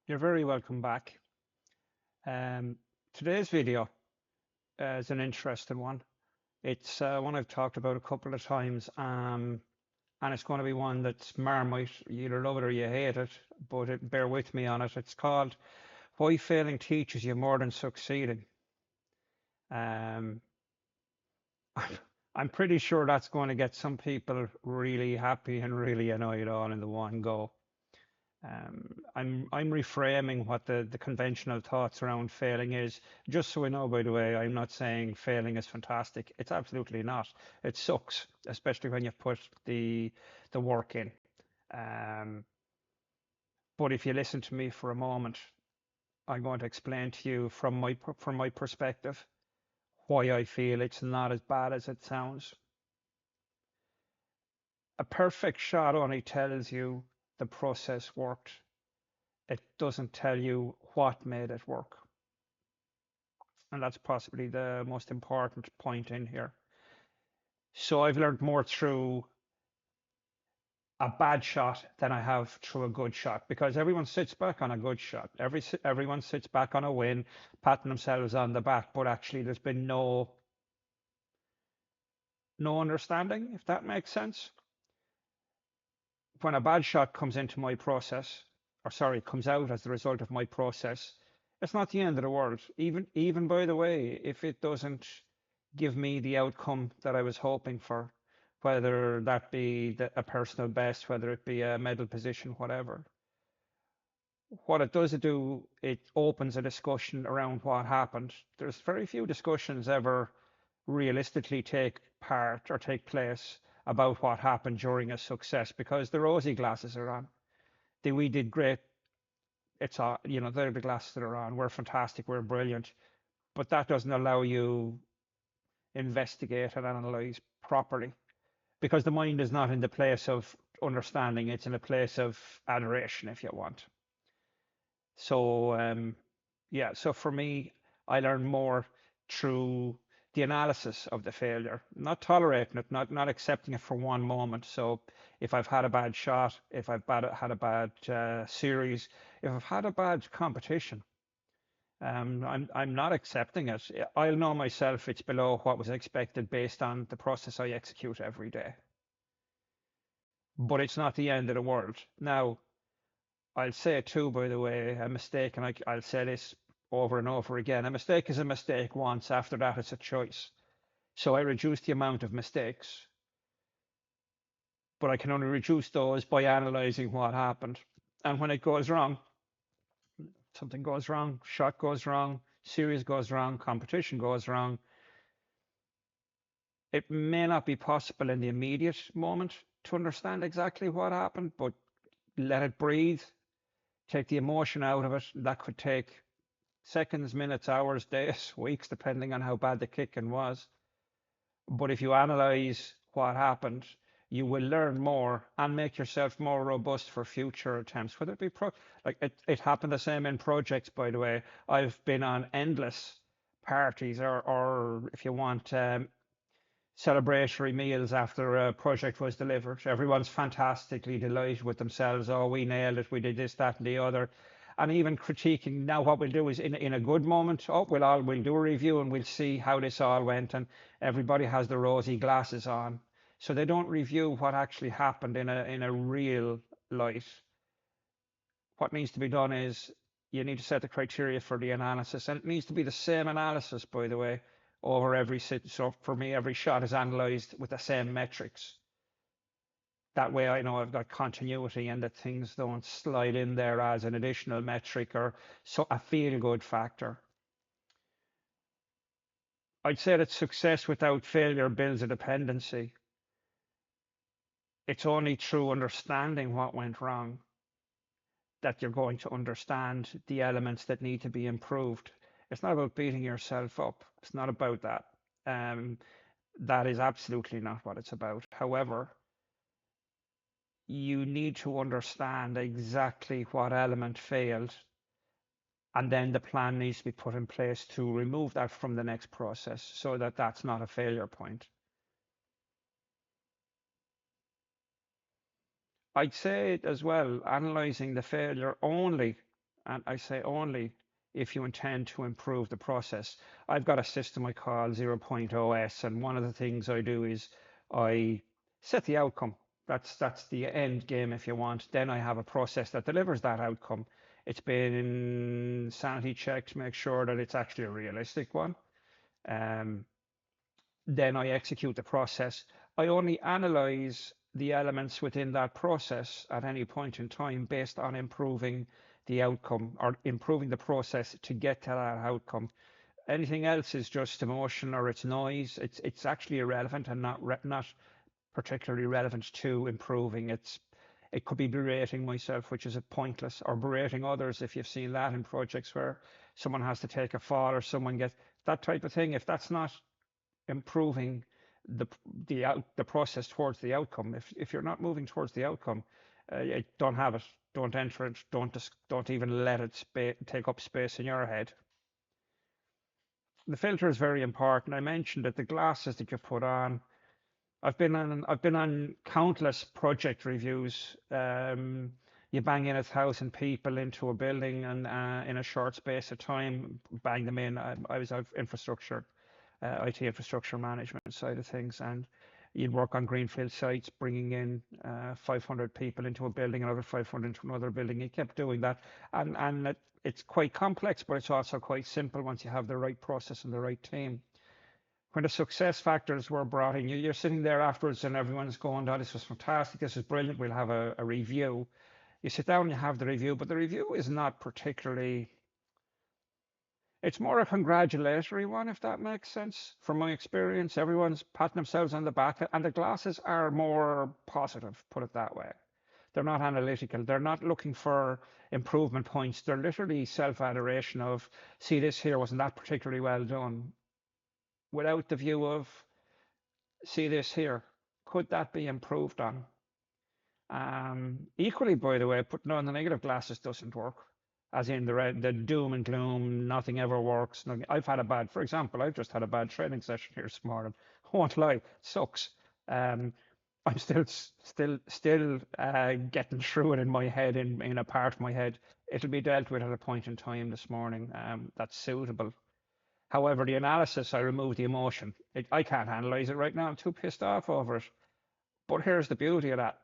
You're very welcome back. Um, Today's video is an interesting one. It's one I've talked about a couple of times, and it's going to be one that's Marmite. You either love it or you hate it, but bear with me on it. It's called Why Failing Teaches You More Than Succeeding. Um, I'm pretty sure that's going to get some people really happy and really annoyed all in the one go. I'm reframing what the conventional thoughts around failing is. Just so we know, by the way, I'm not saying failing is fantastic. It's absolutely not. It sucks, especially when you've put the work in. Um, but if you listen to me for a moment, I'm going to explain to you from my perspective why I feel it's not as bad as it sounds. A perfect shot only tells you the process worked. It doesn't tell you what made it work. And that's possibly the most important point in here. So I've learned more through a bad shot than I have through a good shot because everyone sits back on a good shot. Everyone sits back on a win, patting themselves on the back, but actually there's been no understanding, if that makes sense. When a bad shot comes into my process, or sorry, comes out as the result of my process, it's not the end of the world. Even by the way, if it doesn't give me the outcome that I was hoping for, whether that be a personal best, whether it be a medal position, whatever. What it does do, it opens a discussion around what happened. There's very few discussions ever realistically take part or take place about what happened during a success because the rosy glasses are on. We did great. It's all, they're the glasses that are on. We're fantastic. We're brilliant. But that doesn't allow you investigate and analyze properly because the mind is not in the place of understanding. It's in a place of adoration, if you want. So, yeah, so for me, I learn more through the analysis of the failure, not tolerating it, not accepting it for one moment. So if I've had a bad shot, if had a bad series, if I've had a bad competition, I'm not accepting it. I'll know myself it's below what was expected based on the process I execute every day. But it's not the end of the world. Now, I'll say it too, by the way, a mistake, and I'll say this over and over again. A mistake is a mistake once, after that, it's a choice. So I reduce the amount of mistakes, but I can only reduce those by analyzing what happened. And when it goes wrong, something goes wrong, shot goes wrong, series goes wrong, competition goes wrong, it may not be possible in the immediate moment to understand exactly what happened, but let it breathe, take the emotion out of it. That could take seconds, minutes, hours, days, weeks, depending on how bad the kicking was. But if you analyze what happened, you will learn more and make yourself more robust for future attempts. Whether it be like it happened the same in projects, by the way. I've been on endless parties or if you want, celebratory meals after a project was delivered. Everyone's fantastically delighted with themselves. Oh, we nailed it. We did this, that, and the other. And even critiquing. Now, what we'll do is in a good moment, we'll do a review and we'll see how this all went. And everybody has the rosy glasses on, so they don't review what actually happened in a real light. What needs to be done is you need to set the criteria for the analysis, and it needs to be the same analysis, by the way, over every sit. So for me, every shot is analyzed with the same metrics. That way I know I've got continuity and that things don't slide in there as an additional metric or so a feel good factor. I'd say that success without failure builds a dependency. It's only through understanding what went wrong that you're going to understand the elements that need to be improved. It's not about beating yourself up. It's not about that. Um, that is absolutely not what it's about. However, you need to understand exactly what element failed, and then the plan needs to be put in place to remove that from the next process so that that's not a failure point. I'd say as well, analyzing the failure only And I say only if you intend to improve the process. I've got a system I call 0.OS, and one of the things I do is I set the outcome. That's the end game if you want. Then I have a process that delivers that outcome. It's been sanity checked to make sure that it's actually a realistic one. Um, then I execute the process. I only analyze the elements within that process at any point in time based on improving the outcome or improving the process to get to that outcome. Anything else is just emotion or it's noise. It's actually irrelevant and not particularly relevant to improving. It could be berating myself, which is pointless, or berating others if you've seen that in projects where someone has to take a fall or someone gets that type of thing. If that's not improving the the process towards the outcome. If you're not moving towards the outcome, don't have it. Don't enter it. Don't even let it take up space in your head. The filter is very important. I mentioned that the glasses that you put on. I've been on countless project reviews. You bang in 1,000 people into a building and in a short space of time, bang them in. I was out of infrastructure, IT infrastructure management side of things, and you'd work on greenfield sites, bringing in 500 people into a building, another 500 into another building. You kept doing that, and it's quite complex, but it's also quite simple once you have the right process and the right team. When the success factors were brought in, you're sitting there afterwards and everyone's going, oh, this was fantastic, this is brilliant, we'll have a review. You sit down and you have the review, but the review is not particularly, it's more a congratulatory one, if that makes sense. From my experience, everyone's patting themselves on the back, and the glasses are more positive, put it that way. They're not analytical. They're not looking for improvement points. They're literally self-adoration of, see, this here wasn't that particularly well done, without the view of, see this here, could that be improved on? Equally, by the way, putting on the negative glasses doesn't work, as in the doom and gloom, nothing ever works. I've had a bad, for example, I've just had a bad training session here this morning. I won't lie, it sucks. I'm still getting through it in my head, in a part of my head. It'll be dealt with at a point in time this morning that's suitable. However, the analysis, I remove the emotion. I can't analyze it right now. I'm too pissed off over it. But here's the beauty of that.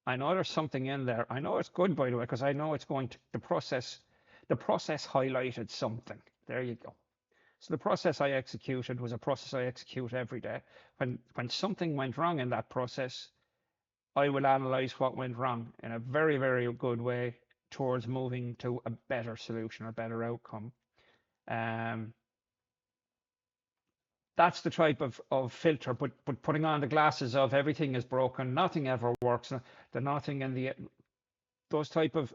I know there's something in there. I know it's good, by the way, because I know it's going to the process highlighted something. There you go. So the process I executed was a process I execute every day. When something went wrong in that process, I will analyze what went wrong in a very, very good way towards moving to a better solution, a better outcome. That's the type of filter, but putting on the glasses of everything is broken, nothing ever works, the nothing and those type of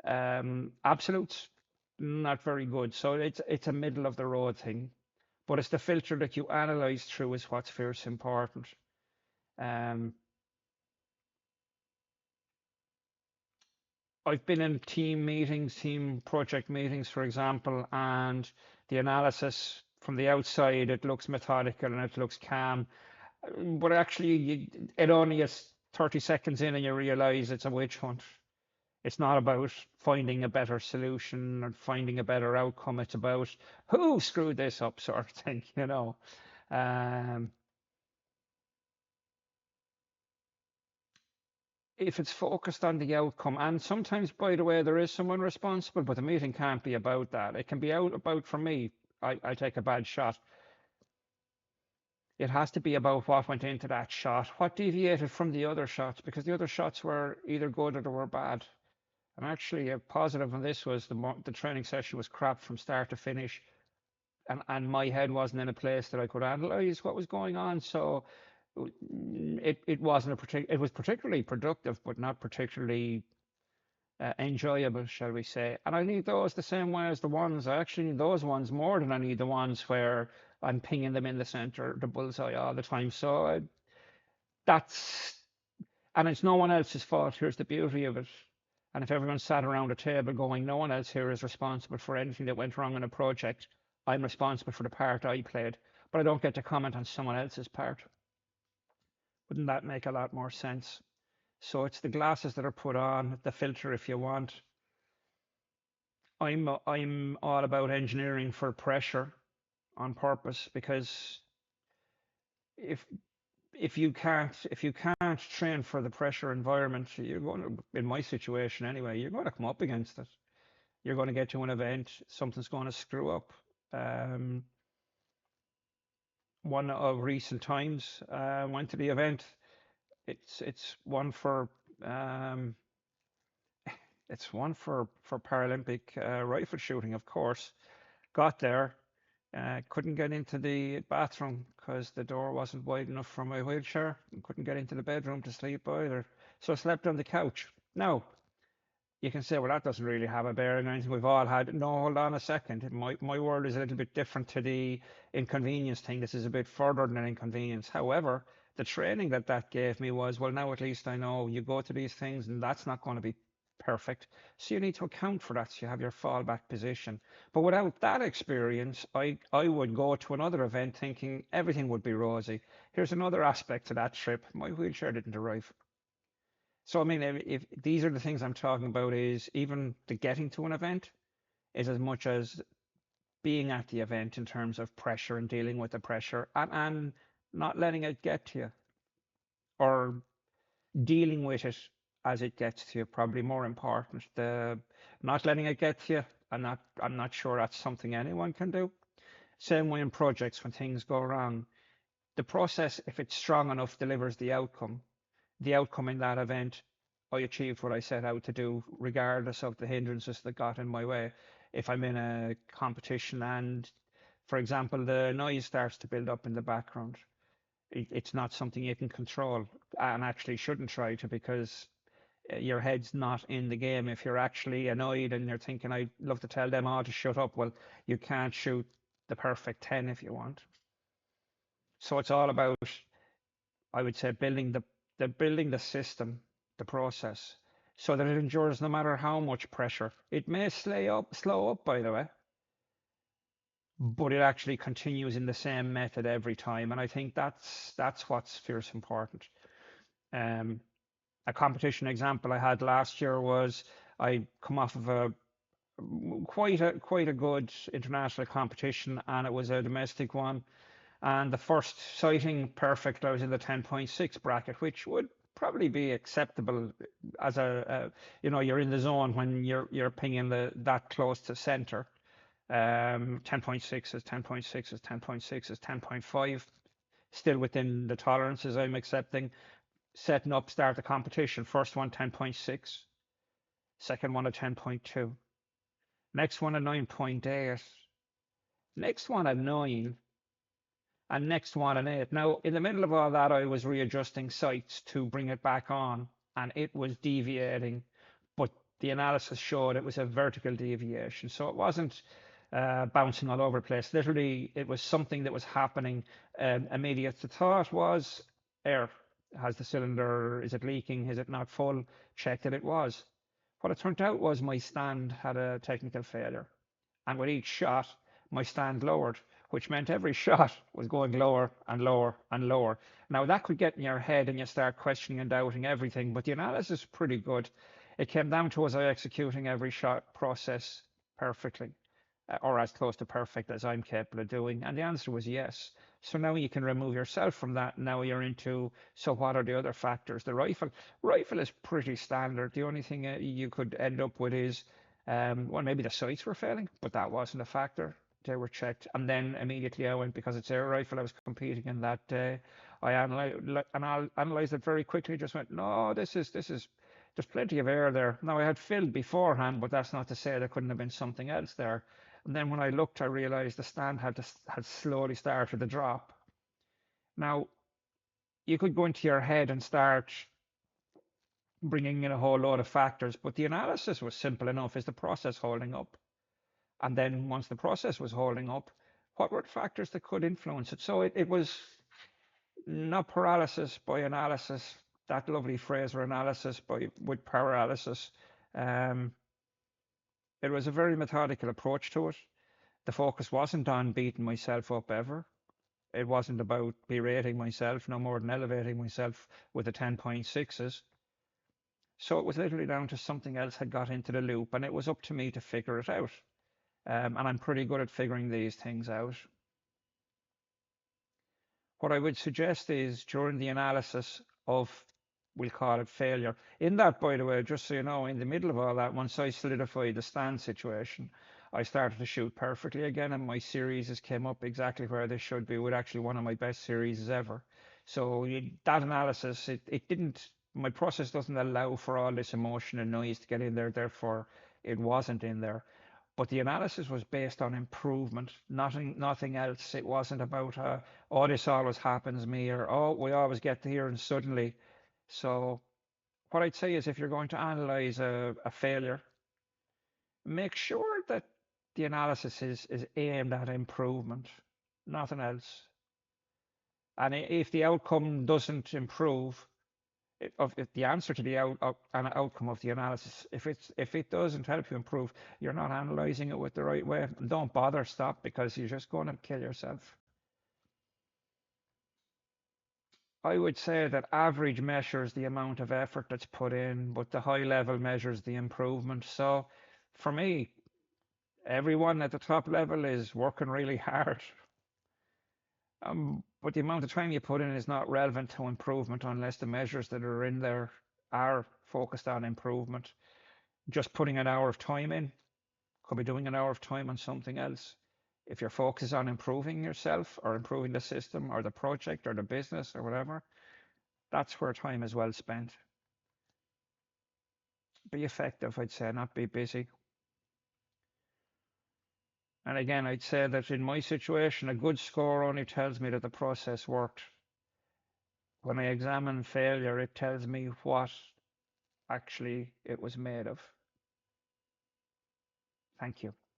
absolutes, not very good. So it's a middle of the road thing, but it's the filter that you analyze through is what's fierce important. I've been in team meetings, team project meetings, for example, and the analysis from the outside, it looks methodical and it looks calm, but actually it only is 30 seconds in and you realize it's a witch hunt. It's not about finding a better solution or finding a better outcome. It's about who screwed this up, sort of thing, you know. If it's focused on the outcome, and sometimes, by the way, there is someone responsible, but the meeting can't be about that. It can be about, for me, I take a bad shot. It has to be about what went into that shot, what deviated from the other shots, because the other shots were either good or they were bad. And actually, a positive on this was the training session was crap from start to finish, and my head wasn't in a place that I could analyze what was going on. So it wasn't it was particularly productive, but not particularly enjoyable, shall we say. And I need those the same way as the ones, I actually need those ones more than I need the ones where I'm pinging them in the center, the bullseye all the time. So that's, and it's no one else's fault. Here's the beauty of it. And if everyone sat around a table going, no one else here is responsible for anything that went wrong in a project, I'm responsible for the part I played, but I don't get to comment on someone else's part. Wouldn't that make a lot more sense? So it's the glasses that are put on, the filter if you want. I'm all about engineering for pressure on purpose, because if if you can't train for the pressure environment, you're going to, in my situation anyway, you're going to come up against it. You're going to get to an event, something's going to screw up. Um, One of recent times, went to the event. It's one for um, it's one for Paralympic rifle shooting, of course. Got there, couldn't get into the bathroom because the door wasn't wide enough for my wheelchair, and couldn't get into the bedroom to sleep either. So I slept on the couch. Now, you can say, well, that doesn't really have a bearing on anything we've all had. No, hold on a second. My world is a little bit different to the inconvenience thing. This is a bit further than an inconvenience. However, the training that that gave me was, well, now at least I know you go to these things and that's not going to be perfect. So you need to account for that, so you have your fallback position. But without that experience, I would go to another event thinking everything would be rosy. Here's another aspect to that trip. My wheelchair didn't arrive. So I mean, if these are the things I'm talking about, is even the getting to an event is as much as being at the event in terms of pressure and dealing with the pressure, and not letting it get to you, or dealing with it as it gets to you. Probably more important. The not letting it get to you. I'm not sure that's something anyone can do. Same way in projects, when things go wrong, the process, if it's strong enough, delivers the outcome. The outcome in that event, I achieved what I set out to do, regardless of the hindrances that got in my way. If I'm in a competition and, for example, the noise starts to build up in the background, it's not something you can control, and actually shouldn't try to, because your head's not in the game. If you're actually annoyed and you're thinking, I'd love to tell them all to shut up, well, you can't shoot the perfect 10 if you want. So it's all about, I would say, building the system, the process, so that it endures no matter how much pressure. It may slow up, by the way, but it actually continues in the same method every time. And I think that's what's fierce important. Um, a competition example I had last year was, I come off of a quite a good international competition, and it was a domestic one. And the first sighting, perfect, I was in the 10.6 bracket, which would probably be acceptable as you're in the zone when you're pinging that close to center. 10.6 is 10.6 is 10.6 is 10.5, still within the tolerances I'm accepting. Setting up, start the competition. First one 10.6, second one at 10.2, next one at 9.8, next one at 9, and next one at 8. Now, in the middle of all that, I was readjusting sights to bring it back on, and it was deviating, but the analysis showed it was a vertical deviation. So it wasn't bouncing all over the place. Literally, it was something that was happening. Immediate thought was, air. Has the cylinder, is it leaking? Is it not full? Checked that it was. What it turned out was my stand had a technical failure. And with each shot, my stand lowered, which meant every shot was going lower and lower and lower. Now, that could get in your head and you start questioning and doubting everything, but the analysis is pretty good. It came down to, was I executing every shot process perfectly, or as close to perfect as I'm capable of doing? And the answer was yes. So now you can remove yourself from that. Now you're into, so what are the other factors? The rifle is pretty standard. The only thing you could end up with is, well, maybe the sights were failing, but that wasn't a factor. They were checked. And then immediately I went, because it's air rifle I was competing in that day, I analyzed it very quickly. Just went, no, this is, there's plenty of air there. Now, I had filled beforehand, but that's not to say there couldn't have been something else there. And then when I looked, I realized the stand had slowly started to drop. Now, you could go into your head and start bringing in a whole load of factors, but the analysis was simple enough. Is the process holding up? And then once the process was holding up, what were the factors that could influence it? So it was not paralysis by analysis, that lovely phrase, or analysis with paralysis. Um, it was a very methodical approach to it. The focus wasn't on beating myself up ever. It wasn't about berating myself, no more than elevating myself with the 10.6s. So it was literally down to something else had got into the loop, and it was up to me to figure it out. And I'm pretty good at figuring these things out. What I would suggest is during the analysis of, we'll call it failure, in that, by the way, just so you know, in the middle of all that, once I solidified the stand situation, I started to shoot perfectly again, and my series came up exactly where they should be, with actually one of my best series ever. So that analysis, it didn't, my process doesn't allow for all this emotion and noise to get in there, therefore it wasn't in there. But the analysis was based on improvement, nothing else. It wasn't about, oh, this always happens to me, or oh, we always get here and suddenly. So what I'd say is, if you're going to analyze a failure, make sure that the analysis is aimed at improvement, nothing else. And if the outcome doesn't improve, if the answer to the outcome of the analysis, if it doesn't help you improve, you're not analyzing it with the right way. And don't bother, stop, because you're just going to kill yourself. I would say that average measures the amount of effort that's put in, but the high level measures the improvement. So for me, everyone at the top level is working really hard. But the amount of time you put in is not relevant to improvement unless the measures that are in there are focused on improvement. Just putting an hour of time in could be doing an hour of time on something else. If your focus is on improving yourself or improving the system or the project or the business or whatever, that's where time is well spent. Be effective, I'd say, not be busy. And again, I'd say that in my situation, a good score only tells me that the process worked. When I examine failure, it tells me what actually it was made of. Thank you.